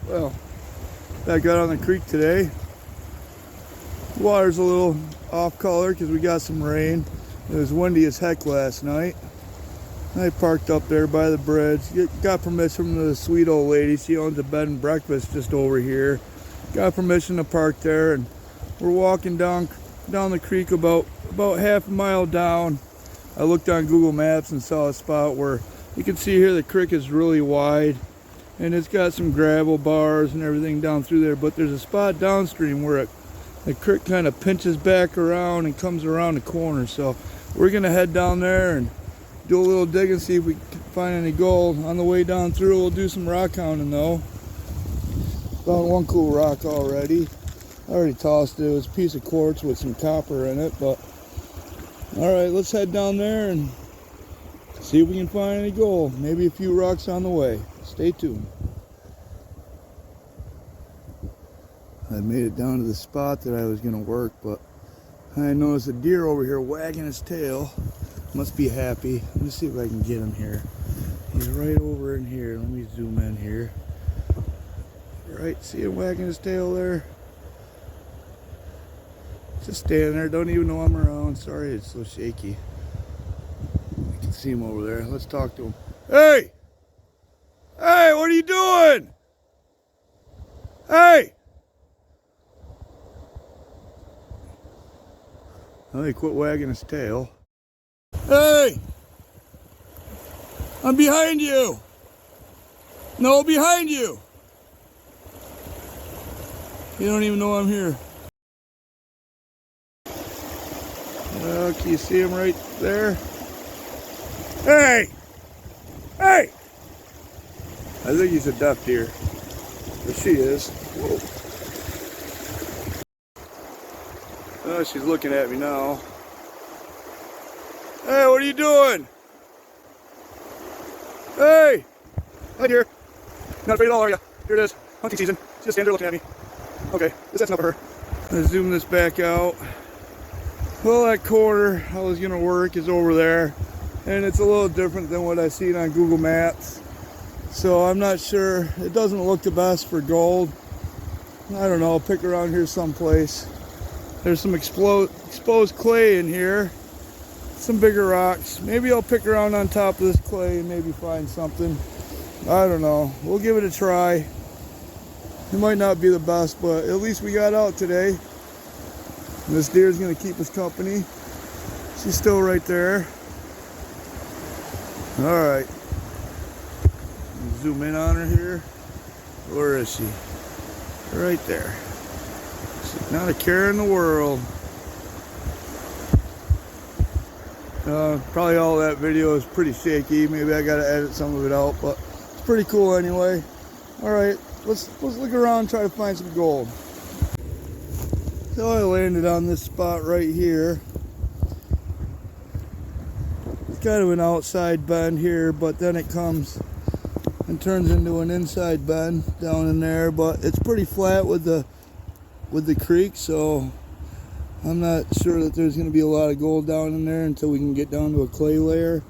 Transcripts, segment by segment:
Well, back out on the creek today. The water's a little off color because we got some rain. It was windy as heck last night. I parked up there by the bridge. Got permission from the sweet old lady. She owns a bed and breakfast just over here. Got permission to park there, and we're walking down the creek about half a mile down. I looked on Google Maps and saw a spot where you can see here the creek is really wide, and it's got some gravel bars and everything down through there, but there's a spot downstream where the creek kind of pinches back around and comes around the corner. So we're gonna head down there and do a little dig and see if we can find any gold. On the way down through, we'll do some rock hounding though. Found one cool rock already. I already tossed it. It was a piece of quartz with some copper in it, but all right, let's head down there and see if we can find any gold. Maybe a few rocks on the way. Stay tuned. I made it down to the spot that I was gonna work, but I noticed a deer over here wagging his tail. Must be happy. Let me see if I can get him here. He's right over in here. Let me zoom in here. Right, see him wagging his tail there? Just standing there, don't even know I'm around. Sorry it's so shaky. I can see him over there. Let's talk to him. Hey! Hey, what are you doing? Hey! Well, he quit wagging his tail. Hey! I'm behind you! No, behind you! You don't even know I'm here. Can you see him right there? Hey! Hey! I think he's a deaf deer. But she is. Whoa. Oh, she's looking at me now. Hey, what are you doing? Hey! Hi, dear. Not afraid at all, are you? Here it is. Hunting season. She's just standing there looking at me. Okay, that's enough of her. Let's zoom this back out. Well, that corner I was gonna work is over there, and it's a little different than what I've seen on Google Maps. So I'm not sure. It doesn't look the best for gold. I don't know. I'll pick around here someplace. There's some exposed clay in here. Some bigger rocks. Maybe I'll pick around on top of this clay and maybe find something. I don't know. We'll give it a try. It might not be the best, but at least we got out today. And this deer is going to keep us company. She's still right there. All right. Zoom in on her here. Where is she? Right there. She's not a care in the world. Probably all that video is pretty shaky. Maybe I got to edit some of it out, but it's pretty cool anyway. All right. Let's look around and try to find some gold. So I landed on this spot right here. It's kind of an outside bend here, but then it comes and turns into an inside bend down in there. But it's pretty flat with the creek, so I'm not sure that there's going to be a lot of gold down in there until we can get down to a clay layer.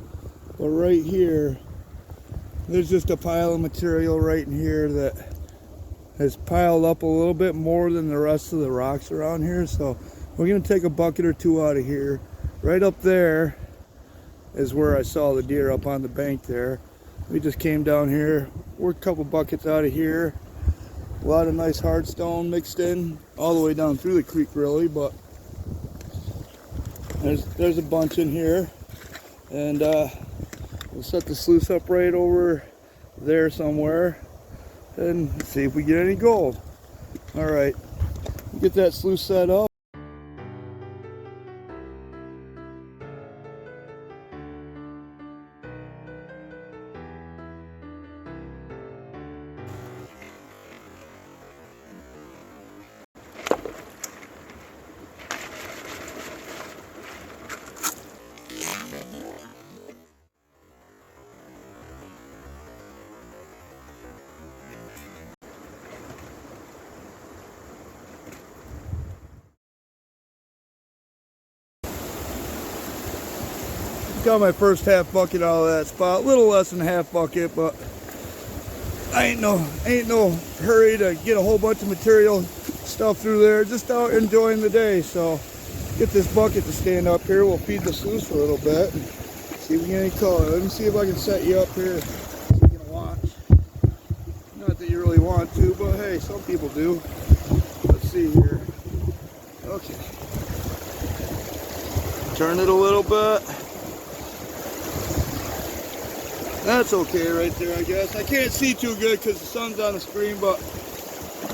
But right here, there's just a pile of material right in here that has piled up a little bit more than the rest of the rocks around here. So we're going to take a bucket or two out of here. Right up there is where I saw the deer up on the bank there. We just came down here, worked a couple buckets out of here. A lot of nice hard stone mixed in all the way down through the creek really, but there's a bunch in here. And we'll set the sluice up right over there somewhere and see if we get any gold. All right, get that sluice set up. Got my first half bucket out of that spot. A little less than a half bucket, but I ain't no hurry to get a whole bunch of material stuff through there. Just out enjoying the day. So get this bucket to stand up here. We'll feed the sluice for a little bit and see if we get any color. Let me see if I can set you up here so you can watch. Not that you really want to, but hey, some people do. Let's see here. Okay. Turn it a little bit. That's okay right there, I guess. I can't see too good because the sun's on the screen, but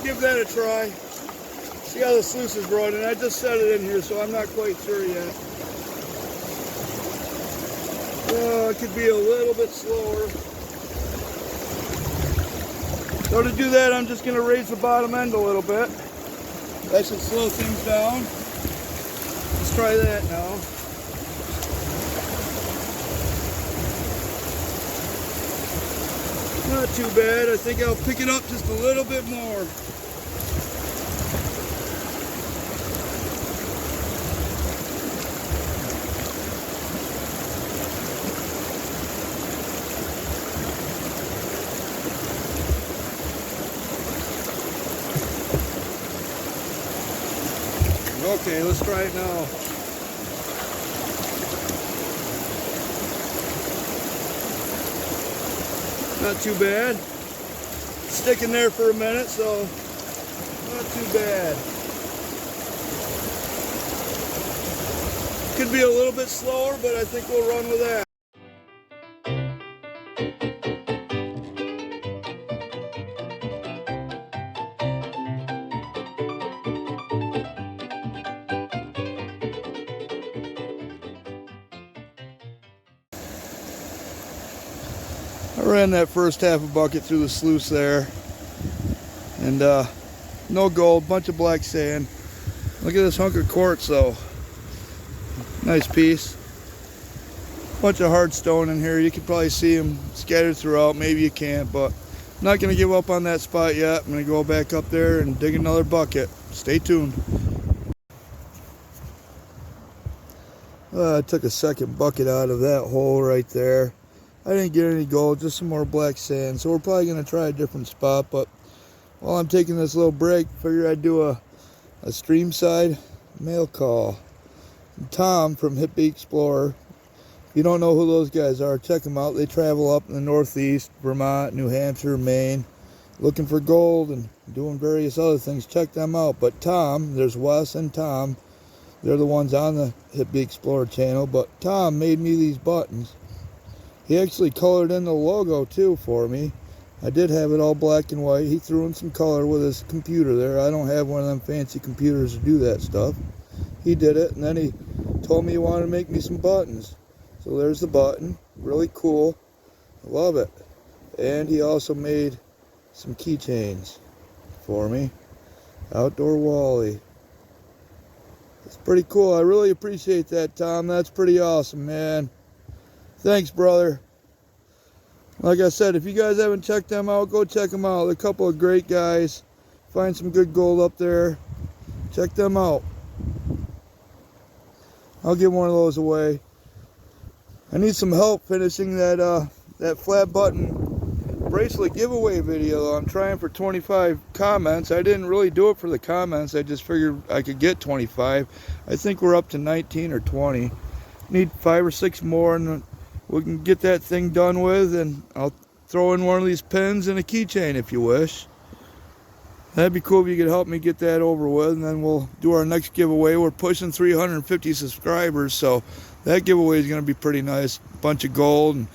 give that a try. See how the sluice is running. I just set it in here, so I'm not quite sure yet. It could be a little bit slower. So to do that, I'm just going to raise the bottom end a little bit. That should slow things down. Let's try that now. Not too bad. I think I'll pick it up just a little bit more. Okay, let's try it now. Not too bad. Sticking there for a minute, so not too bad. Could be a little bit slower, but I think we'll run with that. I ran that first half a bucket through the sluice there, and no gold, bunch of black sand. Look at this hunk of quartz though. Nice piece. Bunch of hard stone in here. You can probably see them scattered throughout. Maybe you can't, but I'm not going to give up on that spot yet. I'm going to go back up there and dig another bucket. Stay tuned. I took a second bucket out of that hole right there. I didn't get any gold, just some more black sand. So we're probably going to try a different spot. But while I'm taking this little break, figured I'd do a stream side mail call. Tom from Hippie Explorer. If you don't know who those guys are, check them out. They travel up in the Northeast, Vermont, New Hampshire, Maine, looking for gold and doing various other things. Check them out. But Tom, there's Wes and Tom. They're the ones on the Hippie Explorer channel. But Tom made me these buttons. He actually colored in the logo too for me. I did have it all black and white. He threw in some color with his computer there. I don't have one of them fancy computers to do that stuff. He did it, and then he told me he wanted to make me some buttons. So there's the button. Really cool. I love it. And he also made some keychains for me. Outdoor Wally. It's pretty cool. I really appreciate that, Tom. That's pretty awesome, man. Thanks, brother. Like I said, if you guys haven't checked them out, go check them out. They're a couple of great guys. Find some good gold up there. Check them out. I'll give one of those away. I need some help finishing that flat button bracelet giveaway video. I'm trying for 25 comments. I didn't really do it for the comments. I just figured I could get 25. I think we're up to 19 or 20. Need 5 or 6 more, and we can get that thing done with, and I'll throw in one of these pins and a keychain if you wish. That'd be cool if you could help me get that over with, and then we'll do our next giveaway. We're pushing 350 subscribers, so that giveaway is going to be pretty nice. Bunch of gold, and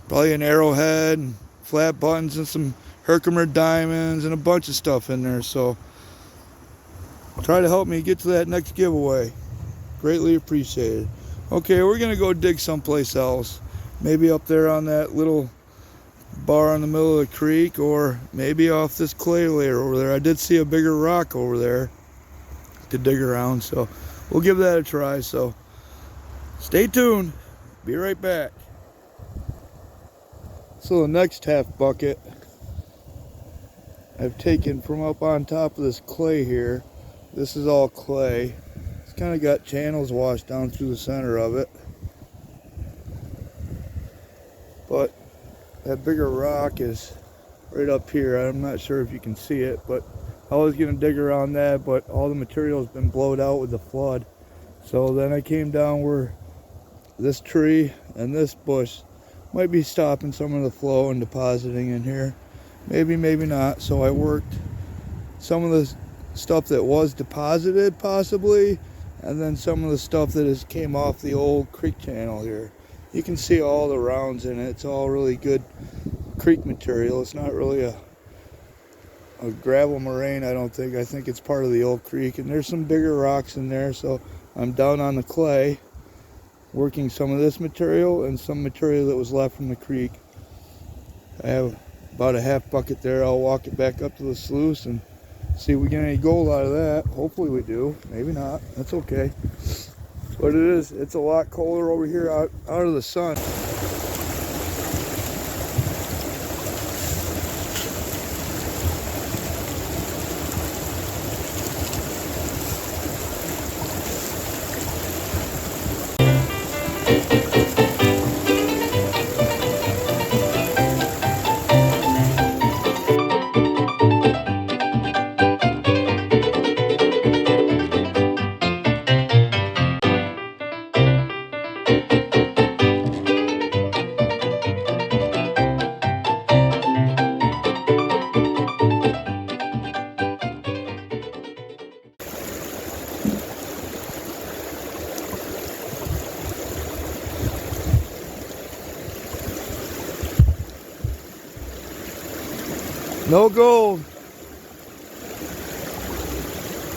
probably an arrowhead, and flat buttons, and some Herkimer diamonds, and a bunch of stuff in there. So try to help me get to that next giveaway. Greatly appreciated. Okay, we're going to go dig someplace else. Maybe up there on that little bar in the middle of the creek, or maybe off this clay layer over there. I did see a bigger rock over there to dig around, so we'll give that a try. So stay tuned. Be right back. So the next half bucket I've taken from up on top of this clay here. This is all clay. It's kind of got channels washed down through the center of it. But that bigger rock is right up here. I'm not sure if you can see it, but I was gonna dig around that, but all the material's been blowed out with the flood. So then I came down where this tree and this bush might be stopping some of the flow and depositing in here. Maybe, maybe not. So I worked some of the stuff that was deposited possibly, and then some of the stuff that has came off the old creek channel here. You can see all the rounds in it. It's all really good creek material. It's not really a gravel moraine, I don't think. I think it's part of the old creek, and there's some bigger rocks in there. So I'm down on the clay working some of this material and some material that was left from the creek. I have about a half bucket there. I'll walk it back up to the sluice and see if we get any gold out of that. Hopefully we do. Maybe not. That's okay. But it's a lot colder over here out of the sun. No gold.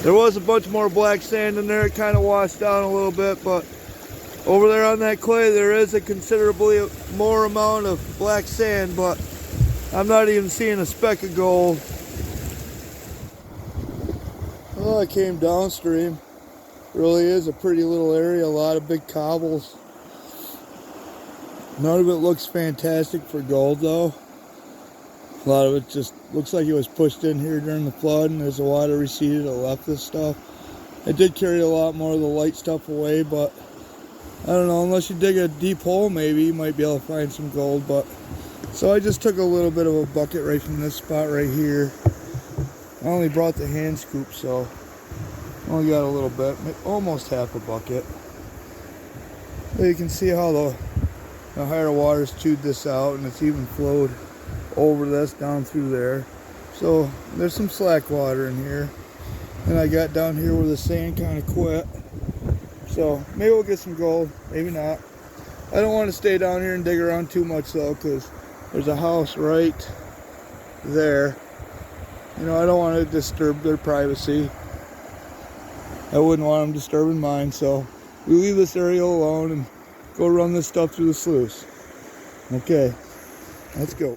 There was a bunch more black sand in there. It kind of washed down a little bit, but over there on that clay there is a considerably more amount of black sand, but I'm not even seeing a speck of gold. Well, I came downstream. Really is a pretty little area, a lot of big cobbles. None of it looks fantastic for gold though. A lot of it just looks like it was pushed in here during the flood, and as the water receded it left this stuff. It did carry a lot more of the light stuff away, but I don't know, unless you dig a deep hole maybe you might be able to find some gold. But so I just took a little bit of a bucket right from this spot right here. I only brought the hand scoop, so I only got a little bit, almost half a bucket. But you can see how the higher waters chewed this out, and it's even flowed over this down through there. So there's some slack water in here, and I got down here where the sand kind of quit. So maybe we'll get some gold, maybe not. I don't want to stay down here and dig around too much though, because there's a house right there. You know, I don't want to disturb their privacy. I wouldn't want them disturbing mine, so we leave this area alone and go run this stuff through the sluice. Okay, let's go.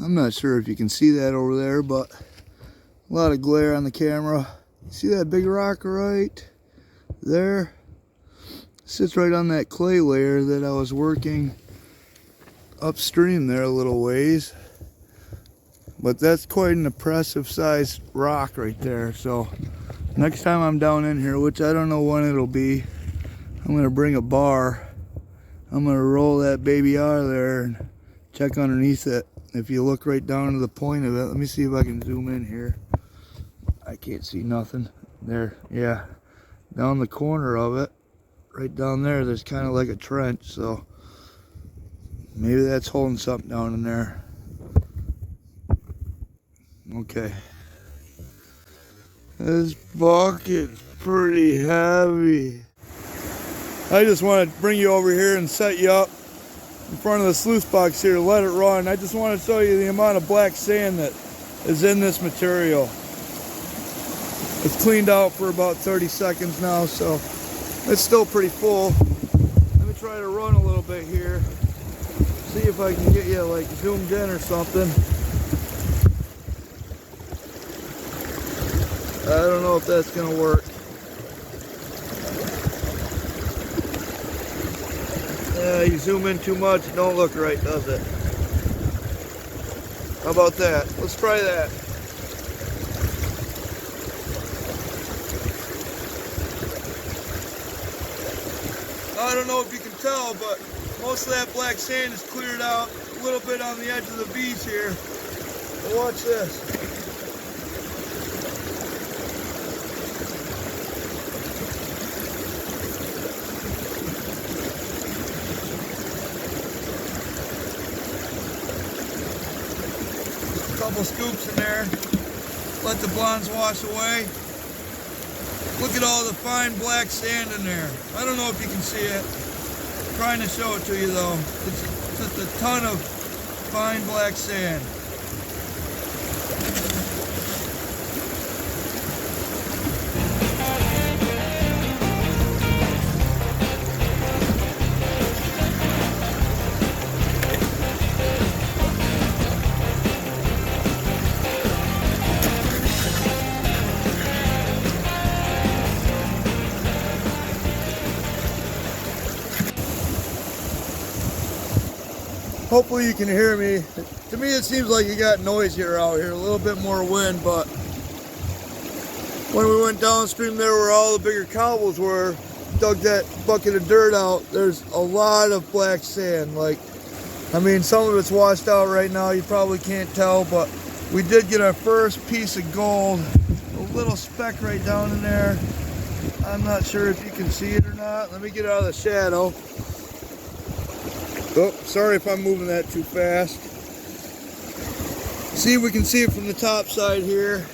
I'm not sure if you can see that over there, but a lot of glare on the camera. See that big rock right there? It sits right on that clay layer that I was working upstream there a little ways. But that's quite an impressive sized rock right there. So next time I'm down in here, which I don't know when it'll be, I'm gonna bring a bar. I'm gonna roll that baby out of there and check underneath it. If you look right down to the point of it, let me see if I can zoom in here. I can't see nothing. There, yeah. Down the corner of it, right down there, there's kind of like a trench, so maybe that's holding something down in there. Okay. This bucket's pretty heavy. I just want to bring you over here and set you up in front of the sluice box here, let it run. I just want to show you the amount of black sand that is in this material. It's cleaned out for about 30 seconds now, so it's still pretty full. Let me try to run a little bit here. See if I can get you like zoomed in or something. I don't know if that's gonna work. Yeah, you zoom in too much, it don't look right, does it? How about that? Let's try that. I don't know if you can tell, but most of that black sand is cleared out. little bit on the edge of the V's here. But watch this. A couple scoops in there. Let the blondes wash away. Look at all the fine black sand in there. I don't know if you can see it. I'm trying to show it to you though. It's just a ton of fine black sand. Hopefully you can hear me. To me it seems like you got noisier out here, a little bit more wind, but when we went downstream there where all the bigger cobbles were, dug that bucket of dirt out, there's a lot of black sand. Like, I mean, some of it's washed out right now, you probably can't tell, but we did get our first piece of gold, a little speck right down in there. I'm not sure if you can see it or not. Let me get out of the shadow. Oh, sorry if I'm moving that too fast. See, we can see it from the top side here.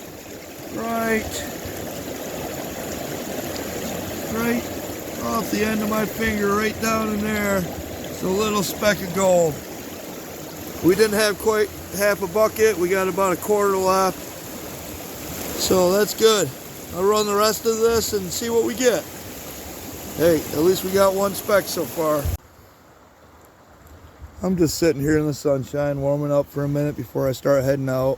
Right off the end of my finger, right down in there. It's a little speck of gold. We didn't have quite half a bucket. We got about a quarter left. So that's good. I'll run the rest of this and see what we get. Hey, at least we got one speck so far. I'm just sitting here in the sunshine, warming up for a minute before I start heading out.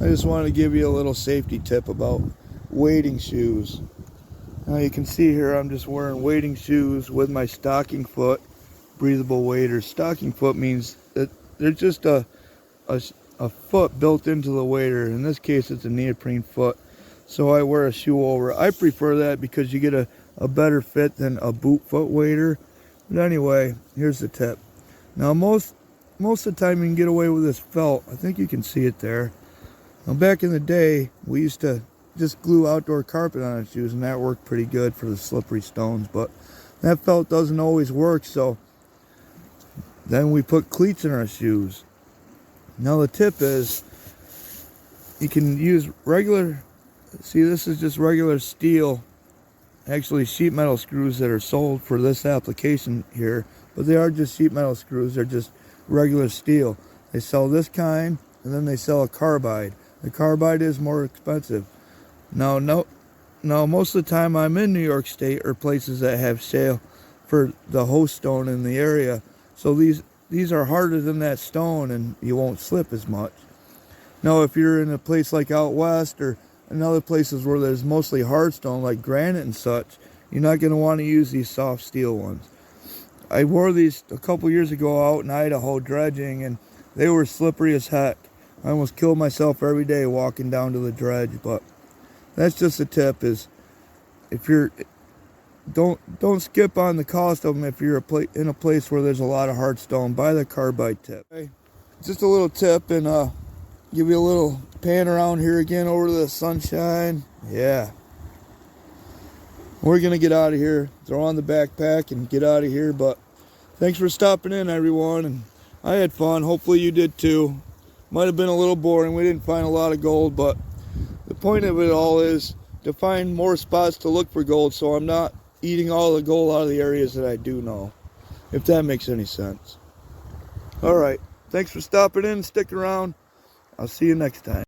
I just wanted to give you a little safety tip about wading shoes. Now you can see here I'm just wearing wading shoes with my stocking foot breathable waders. Stocking foot means that there's just a foot built into the wader. In this case it's a neoprene foot, so I wear a shoe over. I prefer that because you get a better fit than a boot foot wader. But anyway, here's the tip. Now most of the time you can get away with this felt. I think you can see it there. Now back in the day we used to just glue outdoor carpet on our shoes, and that worked pretty good for the slippery stones, but that felt doesn't always work, so then we put cleats in our shoes. Now the tip is you can use regular, see, this is just regular steel, actually sheet metal screws that are sold for this application here. But they are just sheet metal screws. They're just regular steel. They sell this kind, and then they sell a carbide. The carbide is more expensive. Now most of the time I'm in New York State or places that have shale for the host stone in the area. So these are harder than that stone, and you won't slip as much. Now if you're in a place like out west or in other places where there's mostly hard stone like granite and such, you're not going to want to use these soft steel ones. I wore these a couple years ago out in Idaho dredging, and they were slippery as heck. I almost killed myself every day walking down to the dredge. But that's just a tip: is if you're don't skip on the cost of them. If you're in a place where there's a lot of hard stone, buy the carbide tip. Okay. Just a little tip, and give you a little pan around here again over the sunshine. Yeah. We're gonna get out of here, throw on the backpack and get out of here, but thanks for stopping in, everyone, and I had fun. Hopefully you did too. Might have been a little boring. We didn't find a lot of gold, but the point of it all is to find more spots to look for gold, so I'm not eating all the gold out of the areas that I do know, if that makes any sense. All right, thanks for stopping in. Stick around. I'll see you next time.